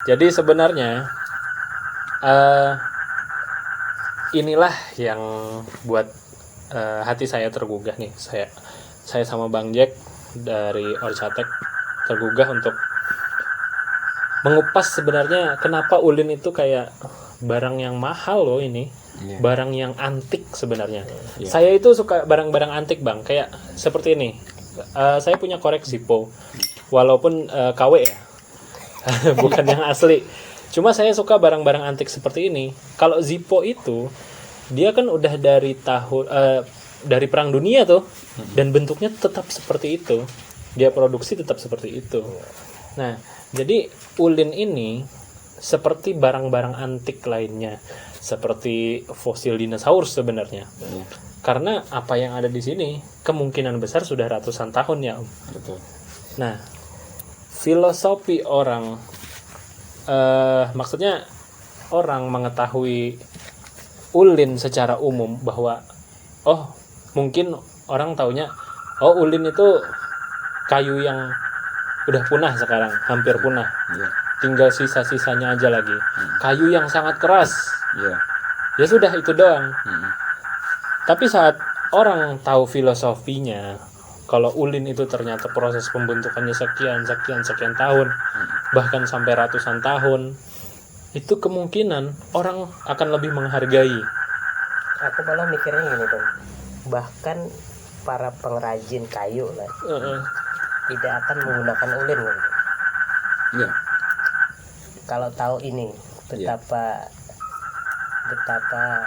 Jadi sebenarnya inilah yang buat hati saya tergugah nih. Saya sama Bang Jack dari Orcatek tergugah untuk mengupas sebenarnya kenapa ulin itu kayak barang yang mahal loh ini. Barang yang antik sebenarnya. Saya itu suka barang-barang antik, Bang. Kayak seperti ini. Saya punya korek Zippo. Walaupun KW ya. Bukan yang asli. Cuma saya suka barang-barang antik seperti ini. Kalau Zippo itu dia kan udah dari dari Perang Dunia tuh, dan bentuknya tetap seperti itu. Dia produksi tetap seperti itu. Nah, jadi ulin ini seperti barang-barang antik lainnya, seperti fosil dinosaurus sebenarnya. Karena apa yang ada di sini kemungkinan besar sudah ratusan tahun ya, Om. Betul. Nah, filosofi orang, maksudnya orang mengetahui ulin secara umum bahwa mungkin orang taunya ulin itu kayu yang udah punah sekarang, hampir punah. Tinggal sisa-sisanya aja lagi. Kayu yang sangat keras. Ya sudah itu doang. Tapi saat orang tahu filosofinya, kalau ulin itu ternyata proses pembentukannya sekian tahun, bahkan sampai ratusan tahun, itu kemungkinan orang akan lebih menghargai. Aku malah mikirnya gini dong, bahkan para pengrajin kayu lah tidak akan menggunakan ulin gitu. Kalau tahu ini betapa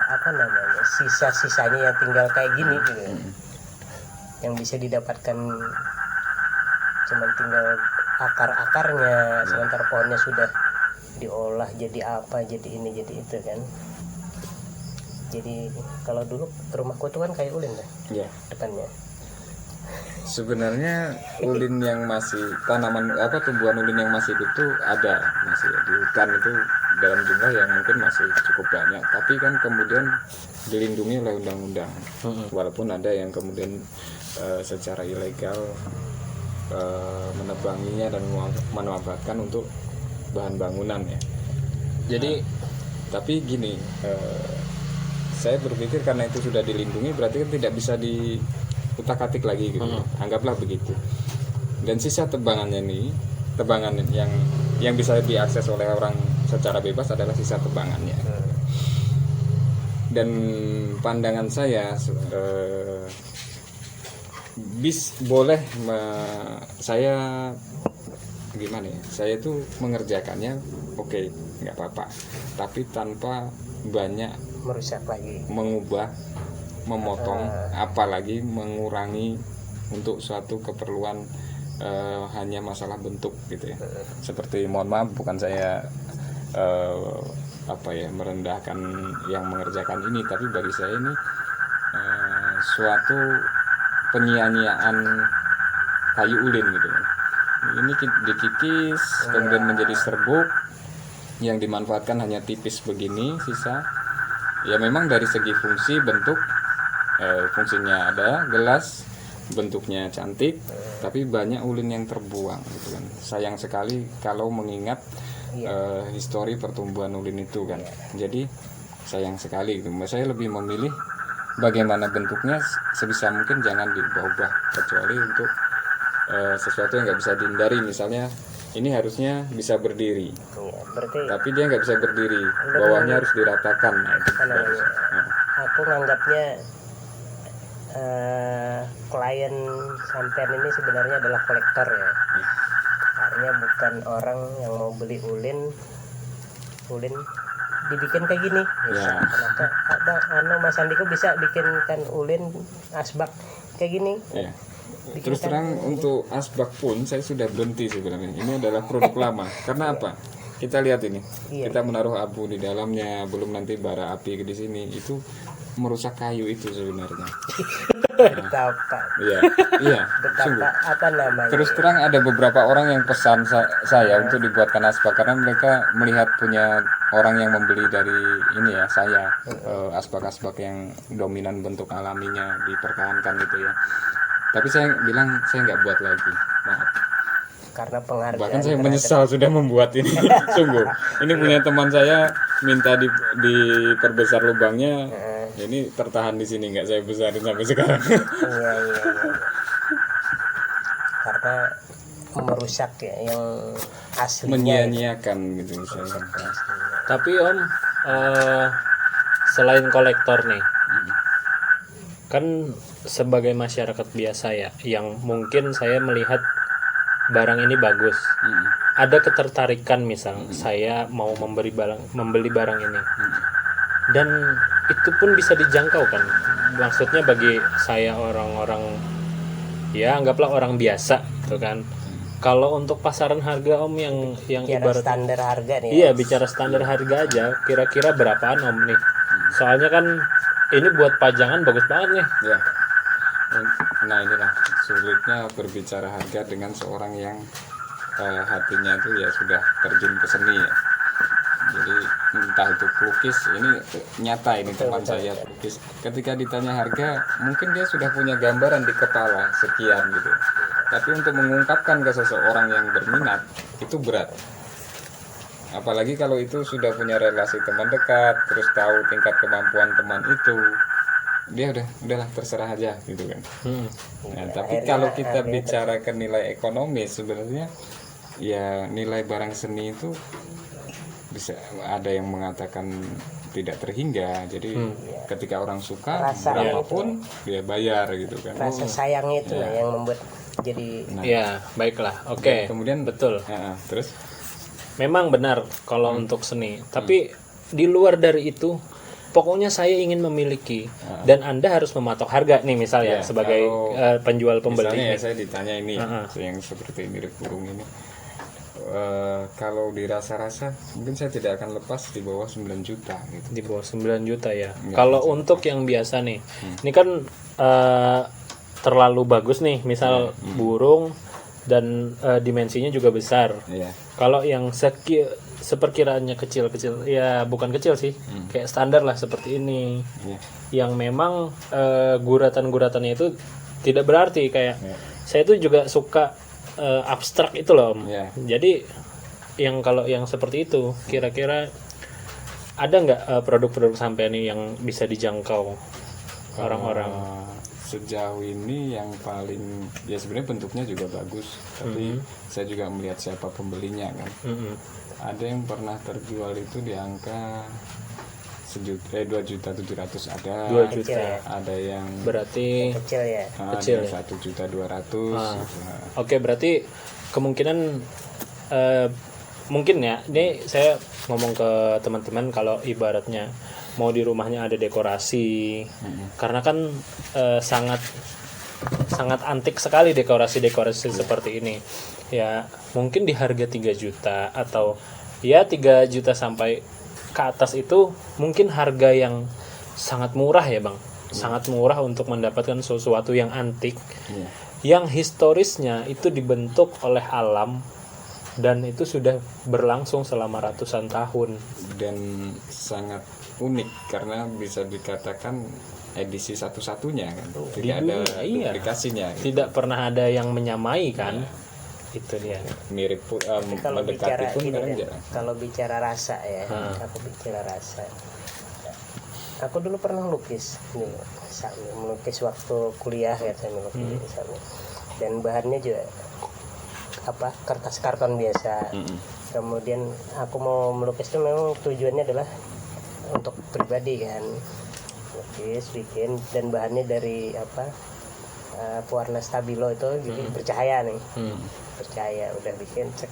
apa namanya, sisa-sisanya yang tinggal kayak gini gitu, yang bisa didapatkan cuman tinggal akar-akarnya, sementara pohonnya sudah diolah jadi apa, jadi ini jadi itu kan. Jadi kalau dulu rumahku tuh kan kayak ulin kan depannya. Sebenarnya ulin yang masih tumbuhan ulin yang masih hidup tuh ada, masih di hutan itu dalam jumlah yang mungkin masih cukup banyak, tapi kan kemudian dilindungi oleh undang-undang. Walaupun ada yang kemudian secara ilegal menebanginya dan memanfaatkan untuk bahan bangunan ya. Jadi tapi gini, saya berpikir karena itu sudah dilindungi berarti kan tidak bisa diutak-atik lagi gitu. Anggaplah begitu. Dan sisa tebangan yang bisa diakses oleh orang secara bebas adalah sisa tebangannya. Dan pandangan saya saya gimana ya? Saya itu mengerjakannya oke, nggak apa-apa. Tapi tanpa banyak merusak lagi, mengubah, memotong, apalagi mengurangi untuk suatu keperluan hanya masalah bentuk gitu ya. Seperti, mohon maaf, bukan saya merendahkan yang mengerjakan ini, tapi bagi saya ini suatu penyia-nyiaan kayu ulin gitu. Ini dikikis kemudian menjadi serbuk yang dimanfaatkan hanya tipis begini sisa. Ya memang dari segi fungsi bentuk fungsinya ada, gelas, bentuknya cantik, tapi banyak ulin yang terbuang gitu kan. Sayang sekali kalau mengingat histori pertumbuhan ulin itu kan. Jadi sayang sekali gitu. Saya lebih memilih bagaimana bentuknya sebisa mungkin jangan diubah-ubah, kecuali untuk sesuatu yang nggak bisa dihindari. Misalnya ini harusnya bisa berdiri, tapi dia nggak bisa berdiri, bawahnya harus diratakan. Nah, itu aku nganggapnya klien sampean ini sebenarnya adalah kolektor ya. Artinya bukan orang yang mau beli ulin dibikin kayak gini. Mas Andiko bisa bikinkan ulin asbak kayak gini. Terus terang untuk asbak pun saya sudah berhenti sebenarnya. Ini adalah produk lama. Karena apa? Kita lihat ini. Kita menaruh abu di dalamnya, belum nanti bara api di sini, itu merusak kayu itu sebenarnya. Betapa. Iya. Betapa apa namanya? Terus terang ada beberapa orang yang pesan saya untuk dibuatkan asbak karena mereka melihat punya orang yang membeli dari ini ya, saya asbak-asbak yang dominan bentuk alaminya dipertahankan gitu ya. Tapi saya bilang saya nggak buat lagi, maaf. karena penghargaan. Bahkan saya menyesal sudah membuat ini. Sungguh. Ini punya teman saya minta diperbesar lubangnya. Ini tertahan di sini, nggak saya besarin sampai sekarang. Iya. Karena merusak ya yang aslinya. Menyia-nyiakan gitu misalnya. Tapi Om, selain kolektor nih, kan sebagai masyarakat biasa ya, yang mungkin saya melihat barang ini bagus, ada ketertarikan misal saya mau membeli barang ini, dan itu pun bisa dijangkau kan, maksudnya bagi saya orang-orang ya anggaplah orang biasa gitu kan. Kalau untuk pasaran harga Om yang Bicara ibarat standar harga nih. iya bicara standar harga aja, kira-kira berapaan Om nih? Soalnya kan ini buat pajangan bagus banget nih. Ya. Nah inilah sulitnya berbicara harga dengan seorang yang hatinya itu ya sudah terjun ke seni ya. Jadi entah itu pelukis, ini nyata ini teman saya pelukis. Ketika ditanya harga, mungkin dia sudah punya gambaran di kepala sekian gitu. Tapi untuk mengungkapkan ke seseorang yang berminat itu berat. Apalagi kalau itu sudah punya relasi teman dekat, terus tahu tingkat kemampuan teman itu, dia udahlah terserah aja gitu kan. Nah, tapi kalau kita bicara ke nilai ekonomis sebenarnya ya nilai barang seni itu bisa ada yang mengatakan tidak terhingga. Jadi ketika orang suka berapapun dia bayar gitu kan. Rasa sayangnya itu lah yang membuat jadi Ya, baiklah. Oke. Kemudian betul. Terus Memang benar kalau untuk seni. Tapi di luar dari itu, pokoknya saya ingin memiliki dan Anda harus mematok harga nih misalnya sebagai penjual pembeli. Misalnya saya ditanya ini yang seperti mirip burung ini. Kalau dirasa-rasa mungkin saya tidak akan lepas di bawah 9 juta gitu. Di bawah 9 juta ya. Kalau untuk yang biasa nih. Ini kan terlalu bagus nih, misal burung dan dimensinya juga besar. Kalau yang seperkiraannya kecil-kecil, ya bukan kecil sih, kayak standar lah seperti ini, yang memang guratan-guratannya itu tidak berarti kayak saya itu juga suka abstrak itu loh Om. Jadi yang kalau yang seperti itu kira-kira ada nggak produk-produk sampai nih yang bisa dijangkau orang-orang? Sejauh ini yang paling ya sebenarnya bentuknya juga bagus, tapi saya juga melihat siapa pembelinya kan. Ada yang pernah terjual itu di angka 2.700.000 ada. 2 juta. Ada yang berarti kecil ya. Kecil ya? 1.200.000. Oke, berarti kemungkinan mungkin ya, ini saya ngomong ke teman-teman kalau ibaratnya mau di rumahnya ada dekorasi, karena kan sangat antik sekali dekorasi seperti ini. Ya mungkin di harga 3 juta atau ya 3 juta sampai ke atas itu mungkin harga yang sangat murah ya Bang. Sangat murah untuk mendapatkan sesuatu yang antik, yang historisnya itu dibentuk oleh alam dan itu sudah berlangsung selama ratusan tahun dan sangat unik karena bisa dikatakan edisi satu-satunya kan, tidak ada duplikasinya gitu. Tidak pernah ada yang menyamai kan. Itu dia Mirip Kalau mendekati bicara pun ini kadang ya, jarang. kalau bicara rasa ya, aku bicara rasa. Aku dulu pernah melukis waktu kuliah ya, saya melukis dan bahannya juga kertas karton biasa. Kemudian aku mau melukis itu memang tujuannya adalah untuk pribadi kan, lukis bikin, dan bahannya dari pewarna stabilo itu jadi bercahaya nih, bercahaya udah bikin cek.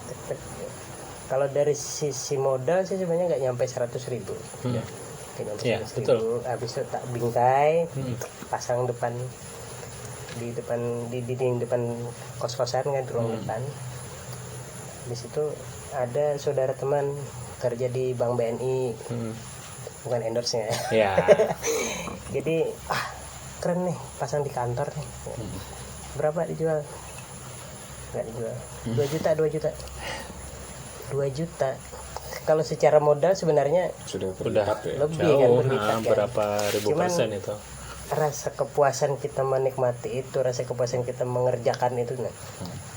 Kalau dari sisi modal sih sebenarnya nggak nyampe 100.000. Betul. Habis itu tak bingkai, pasang di dinding depan kos-kosan kan, di ruang depan. Habis itu ada saudara teman kerja di Bank BNI, bukan endorse-nya ya. Jadi keren nih, pasang di kantor nih. Berapa dijual? Nggak dijual. 2 juta. Kalau secara modal sebenarnya sudah berlipat ya. lebih kan, berlipat kan. Berapa ribu persen itu? rasa kepuasan kita menikmati itu, rasa kepuasan kita mengerjakan itu, nah,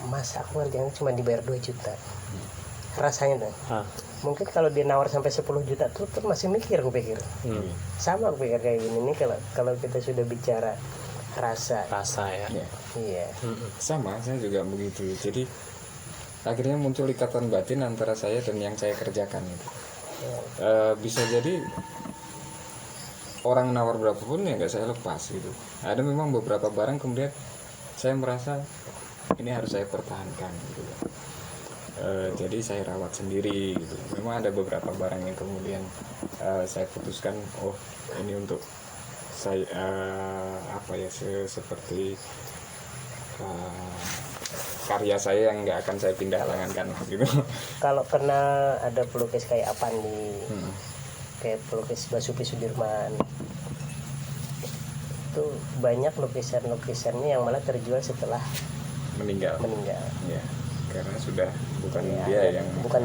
masa aku ngerjain cuma dibayar 2 juta, rasanya tuh. Mungkin kalau dia nawar sampai 10 juta tuh masih mikir, aku pikir. Sama aku pikir kayak gini nih, kalau kita sudah bicara rasa ya. Iya. Sama, saya juga begitu. Jadi akhirnya muncul ikatan batin antara saya dan yang saya kerjakan itu. Bisa jadi orang nawar berapapun ya nggak saya lepas gitu. Ada memang beberapa barang kemudian saya merasa ini harus saya pertahankan gitu. Jadi saya rawat sendiri gitu. Memang ada beberapa barang yang kemudian saya putuskan, oh ini untuk saya seperti karya saya yang nggak akan saya pindah tangankan gitu. Kalau pernah ada pelukis kayak Apandi, kayak pelukis Basuki Sudirman, itu banyak lukisannya yang malah terjual setelah meninggal. Ya, karena sudah bukan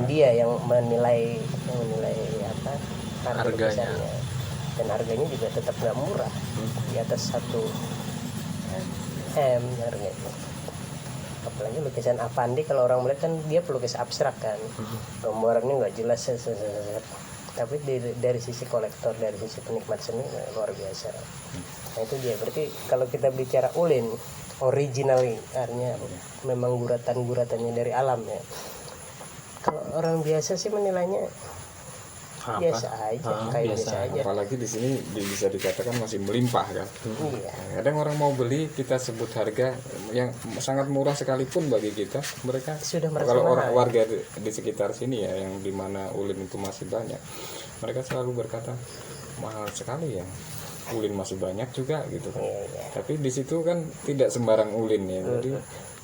dia yang menilai apa harganya, dan harganya juga tetap nggak murah, di atas 1 M harganya. Apalagi lukisan Apandi, kalau orang melihat kan dia pelukis abstrak kan, gambarannya nggak jelas, tapi dari sisi kolektor, dari sisi penikmat seni luar biasa. Nah itu dia, berarti kalau kita bicara ulin original, artinya memang guratannya dari alam ya. Kalau orang biasa sih menilainya biasa aja, kayak biasa aja. Apalagi di sini bisa dikatakan masih melimpah kan. Iya. Kadang orang mau beli, kita sebut harga yang sangat murah sekalipun bagi kita, mereka Sudah merasa kalau mahal. orang warga di sekitar sini ya, yang dimana ulin itu masih banyak, mereka selalu berkata mahal sekali ya. Ulin masih banyak juga gitu kan. Tapi di situ kan tidak sembarang ulin ya. Jadi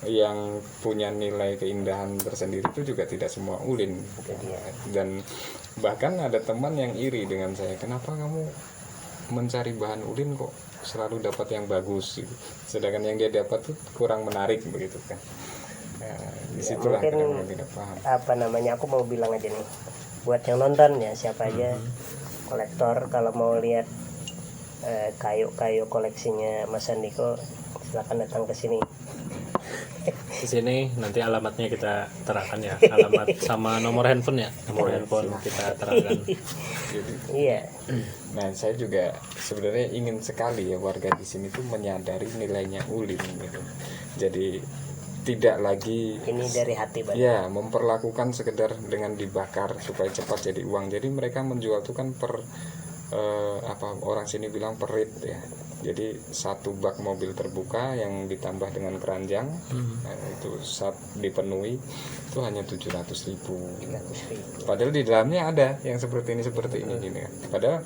yang punya nilai keindahan tersendiri itu juga tidak semua ulin. Dan bahkan ada teman yang iri dengan saya, kenapa kamu mencari bahan ulin kok selalu dapat yang bagus gitu. Sedangkan yang dia dapat tuh kurang menarik begitu kan. Disitulah kadang tidak paham. Apa namanya, aku mau bilang aja nih buat yang nonton ya, siapa aja kolektor, kalau mau lihat kayu koleksinya Mas Andiko, silakan datang ke sini. Di sini nanti alamatnya kita terangkan ya, alamat sama nomor handphone ya, nomor handphone kita terangkan. Iya. Nah, saya juga sebenarnya ingin sekali ya warga di sini tuh menyadari nilainya ulin gitu. Jadi tidak lagi Ini dari hati banget. ya memperlakukan sekedar dengan dibakar supaya cepat jadi uang. Jadi mereka menjual tuh kan per orang sini bilang perit ya. Jadi 1 bak mobil terbuka yang ditambah dengan keranjang, nah, itu saat dipenuhi itu hanya 700.000. Padahal di dalamnya ada yang seperti ini gini kan. Padahal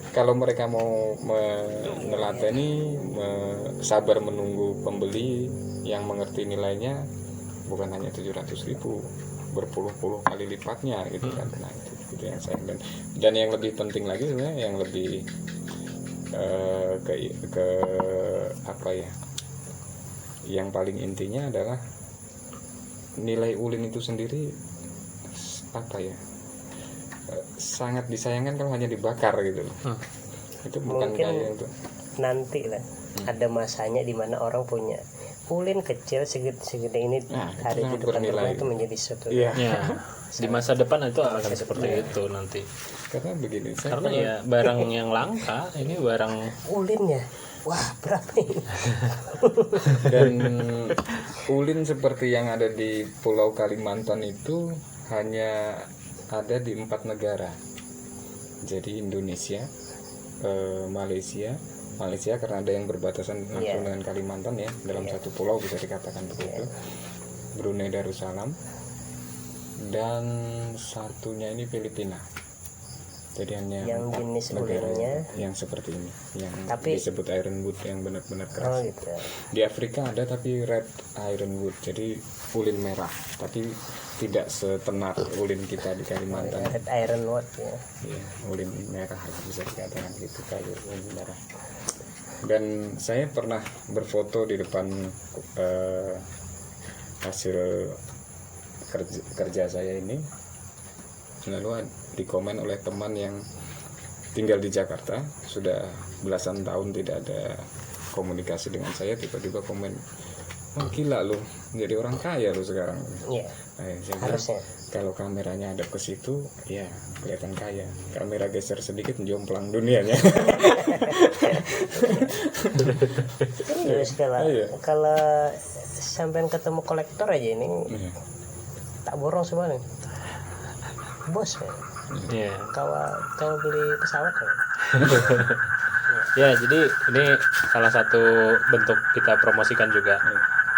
kalau mereka mau meneladani, sabar menunggu pembeli yang mengerti nilainya, bukan hanya 700.000, berpuluh-puluh kali lipatnya gitu kan. Nah, itu yang saya dan yang lebih penting lagi sebenarnya, yang lebih ke apa ya, yang paling intinya adalah nilai ulin itu sendiri apa ya, sangat disayangkan kalau hanya dibakar gitu loh. Itu bukan Mungkin kayak itu nanti lah ada masanya di mana orang punya ulin kecil segede ini, ada di depan rumah, itu menjadi sesuatu. Iya. Di masa depan itu akan seperti itu nanti. Karena begini, Karena ya barang yang langka, ini barang ulinnya, wah berapa ini? dan ulin seperti yang ada di Pulau Kalimantan itu hanya ada di 4 negara. Jadi Indonesia, Malaysia karena ada yang berbatasan langsung dengan Kalimantan ya, dalam satu pulau bisa dikatakan begitu. Brunei Darussalam, dan satunya ini Filipina. Jadi hanya Yang jenis negara ulinnya yang seperti ini, yang Tapi- disebut ironwood yang benar-benar Oh keras. gitu. Di Afrika ada tapi red ironwood, jadi ulin merah, tapi tidak setenar ulin kita di Kalimantan. Red ironwood ya. Ya, ulin merah bisa dikatakan gitu, kayu ulin merah. Dan saya pernah berfoto di depan hasil kerja saya ini, lalu dikomen oleh teman yang tinggal di Jakarta, sudah belasan tahun tidak ada komunikasi dengan saya, tiba-tiba komen, "Oh gila lo, jadi orang kaya lo sekarang." Iya. Saya bilang, Harusnya. kalau kameranya ada ke situ, ya kelihatan kaya. Kamera geser sedikit, jomplang dunianya. Terus kalau Iya. kalau sampean ketemu kolektor aja ini Iya. tak borong semua nih. Bos, ya. Iya. Kalau beli pesawat ya. Ya, jadi ini salah satu bentuk kita promosikan juga.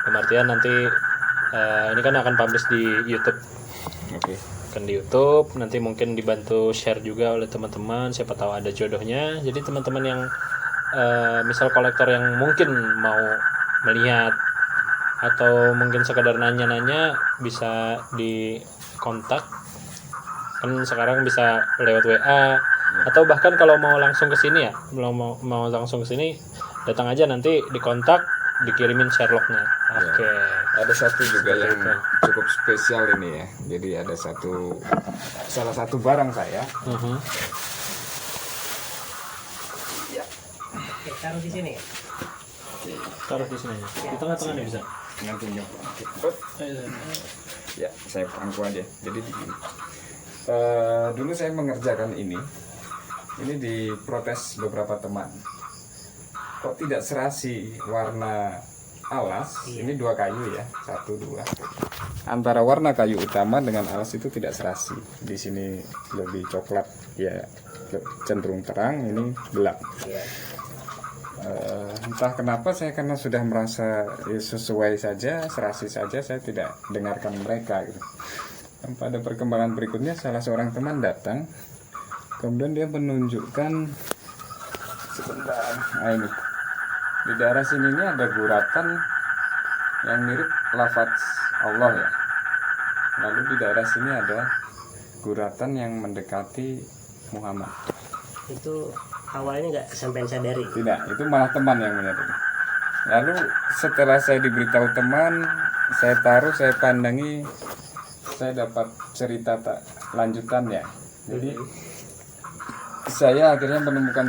Dalam artian nanti ini kan akan publish di YouTube. Oke. Kan di YouTube, nanti mungkin dibantu share juga oleh teman-teman, siapa tahu ada jodohnya. Jadi teman-teman yang misal kolektor yang mungkin mau melihat atau mungkin sekadar nanya-nanya, bisa dikontak. Kan sekarang bisa lewat WA atau bahkan kalau mau langsung ke sini ya, mau langsung ke sini, datang aja, nanti dikontak, dikirimin Sherlocknya. Oke. Ada satu juga Seperti yang itu. cukup spesial ini ya. Jadi ada salah satu barang saya. Oke, taruh di sini. Taruh di sini aja. Di tengah-tengah nih bisa. Nantinya. Ya, saya pangku aja. Jadi begini. Dulu saya mengerjakan ini diprotes beberapa teman. Kok tidak serasi warna alas? Ini dua kayu ya, 1, 2. Antara warna kayu utama dengan alas itu tidak serasi. Di sini lebih coklat, ya cenderung terang, ini gelap. Iya. Entah kenapa saya karena sudah merasa sesuai saja, serasi saja, saya tidak dengarkan mereka gitu. Dan pada perkembangan berikutnya salah seorang teman datang, kemudian dia menunjukkan sebentar, ini di daerah sini ini ada guratan yang mirip lafaz Allah ya. Lalu di daerah sini ada guratan yang mendekati Muhammad. Itu awalnya nggak sampean sadari. Tidak, itu malah teman yang menyadari. Lalu setelah saya diberitahu teman, saya taruh, saya pandangi, saya dapat cerita tak lanjutannya. Jadi saya akhirnya menemukan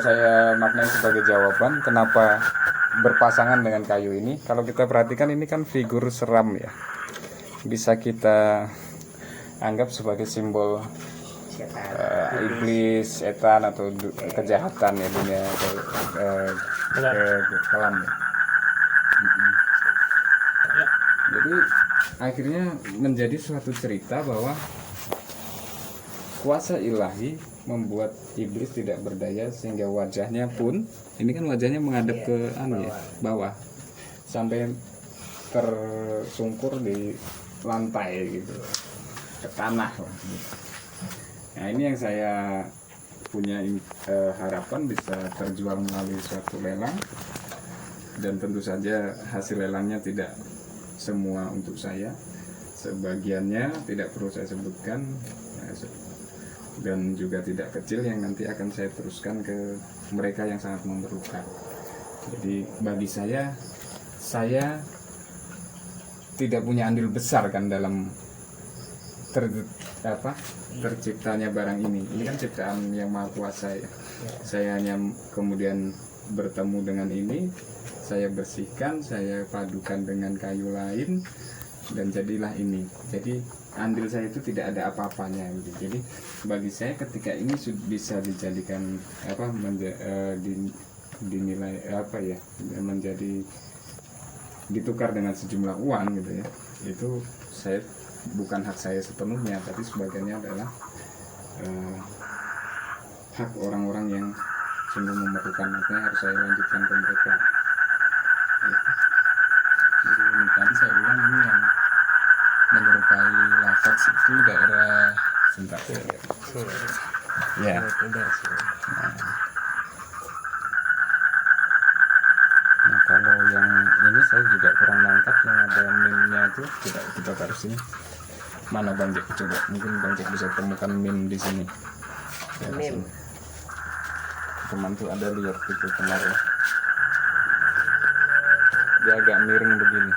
saya maknai sebagai jawaban kenapa berpasangan dengan kayu ini. Kalau kita perhatikan ini kan figur seram ya, bisa kita anggap sebagai simbol iblis, setan atau kejahatan ya, dunia kelam ya. Jadi akhirnya menjadi suatu cerita bahwa kuasa ilahi membuat iblis tidak berdaya, sehingga wajahnya pun ini kan wajahnya menghadap ke bawah sampai tersungkur di lantai gitu, ke tanah. Nah ini yang saya punya harapan bisa terjual melalui suatu lelang, dan tentu saja hasil lelangnya tidak semua untuk saya, sebagiannya tidak perlu saya sebutkan, dan juga tidak kecil yang nanti akan saya teruskan ke mereka yang sangat memerlukan. Jadi bagi saya tidak punya andil besar kan dalam terciptanya barang ini. Ini kan ciptaan yang maha kuasa ya. Saya hanya kemudian bertemu dengan ini, saya bersihkan, saya padukan dengan kayu lain, dan jadilah ini. Jadi andil saya itu tidak ada apa-apanya gitu. Jadi bagi saya ketika ini bisa dijadikan dinilai menjadi ditukar dengan sejumlah uang gitu ya, itu saya bukan hak saya sepenuhnya, tapi sebagiannya adalah hak orang-orang yang sungguh memerlukan, makanya harus saya lanjutkan ke mereka gitu. Jadi ini tadi saya bilang ini yang menyerupai lafaz itu daerah sebentar ya. Nah kalau yang ini saya juga kurang nangkap, yang ada meme-nya itu tidak kita taruh sini. Mana Bang Jack? Coba mungkin Bang Jack bisa temukan meme di sini. Meme. Teman tuh ada lihat itu kemarin. Dia agak miring begini.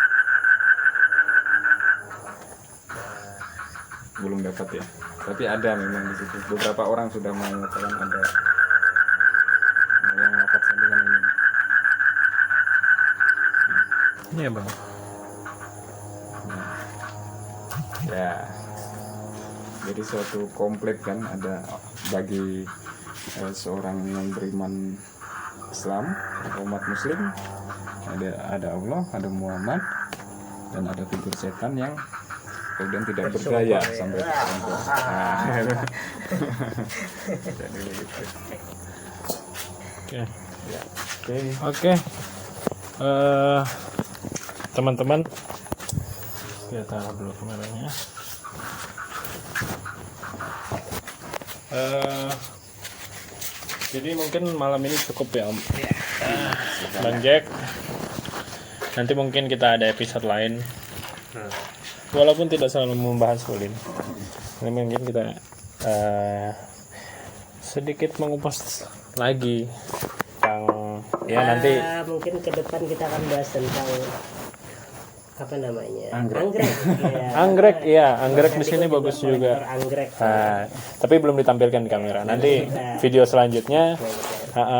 Belum dapat ya? Tapi ada memang di situ. Beberapa orang sudah mengatakan ada yang dapat sambungan ini. Iya bang. Ya. Jadi suatu komplek kan ada bagi seorang yang beriman Islam atau umat Muslim, ada Allah, ada Muhammad, dan ada figur setan yang kemudian tidak berdaya sampai tersentuh. Jadi begitu. Oke. Ya. Oke. Teman-teman, kita taruh dulu kameranya. Jadi mungkin malam ini cukup ya Om. Bang Jack. Nanti mungkin kita ada episode lain. Walaupun tidak selalu membahas ulin. Ini mungkin kita sedikit mengupas lagi tentang ya nanti mungkin ke depan kita akan bahas tentang apa namanya? Anggrek. Ya. anggrek ya, anggrek di sini bagus juga. Anggrek. Tapi belum ditampilkan di kamera. Nanti video selanjutnya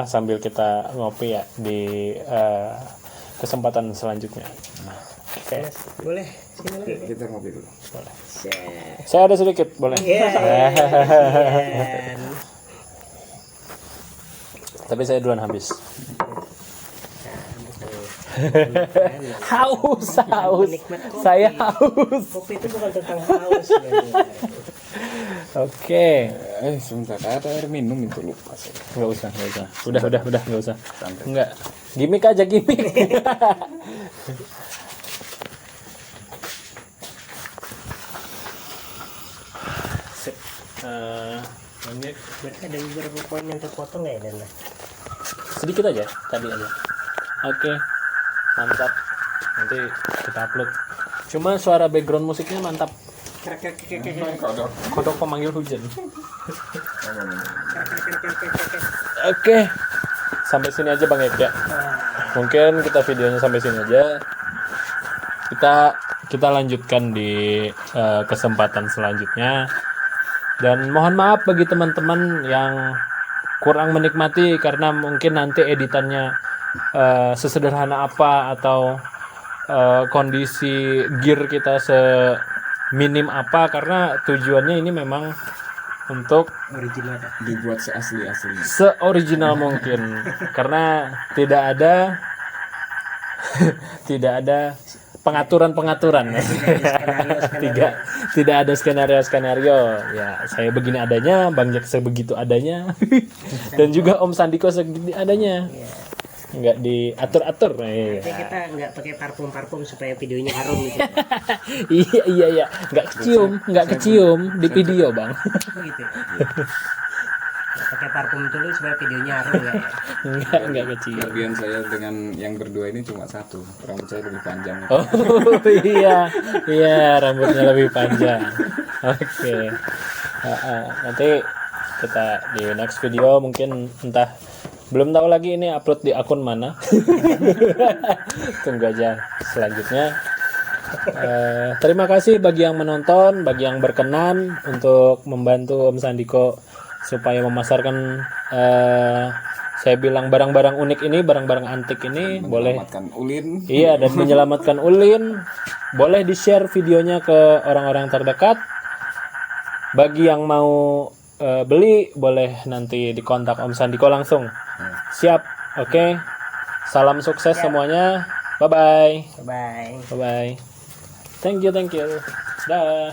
sambil kita ngopi ya di kesempatan selanjutnya. Oke. Boleh. Sini lagi. Kita ngopi dulu. Boleh. Saya ada sedikit, boleh. Tapi saya duluan habis. Haus. Saya haus. Kopi itu bukan tentang haus. Oke. Sebentar, ada air minum itu lupa saya. Nggak usah. Udah, nggak usah. Enggak. Gimik aja, gimik. Lanjut. Berarti ada beberapa poin yang terpotong nggak ya Dan? Sedikit aja, tadi aja. Oke, mantap. Nanti kita upload. Cuma suara background musiknya mantap. Kodok pemanggil hujan. Oke, sampai sini aja Bang Eka. Mungkin kita videonya sampai sini aja. Kita lanjutkan di kesempatan selanjutnya. Dan mohon maaf bagi teman-teman yang kurang menikmati karena mungkin nanti editannya sesederhana apa atau kondisi gear kita seminim apa, karena tujuannya ini memang untuk Original. Dibuat seasli-asli. se-original mungkin karena tidak ada pengaturan tidak ada skenario ya. Saya begini adanya, Bang Jack sebegitu adanya dan juga Om Sandiko segini adanya, nggak diatur-atur. Tapi kita nggak pakai parfum supaya videonya harum gitu. iya nggak kecium di video Bang. Gitu. Pakai parfum dulu supaya videonya harum nggak ya? Nggak kecium. Kelebihan saya dengan yang berdua ini cuma satu, rambut saya lebih panjang. Oh iya rambutnya lebih panjang. Oke. Nanti kita di next video mungkin entah, belum tahu lagi ini upload di akun mana. Tunggu aja selanjutnya. Terima kasih bagi yang menonton, bagi yang berkenan untuk membantu Om Sandiko supaya memasarkan saya bilang barang-barang unik ini, barang-barang antik ini. Boleh Menyelamatkan ulin. iya, dan menyelamatkan ulin. Boleh di-share videonya ke orang-orang terdekat. Bagi yang mau beli boleh nanti dikontak Om Sandiko langsung. Siap. Oke. Salam sukses semuanya. Bye bye. Bye. Bye bye. Thank you. Dah.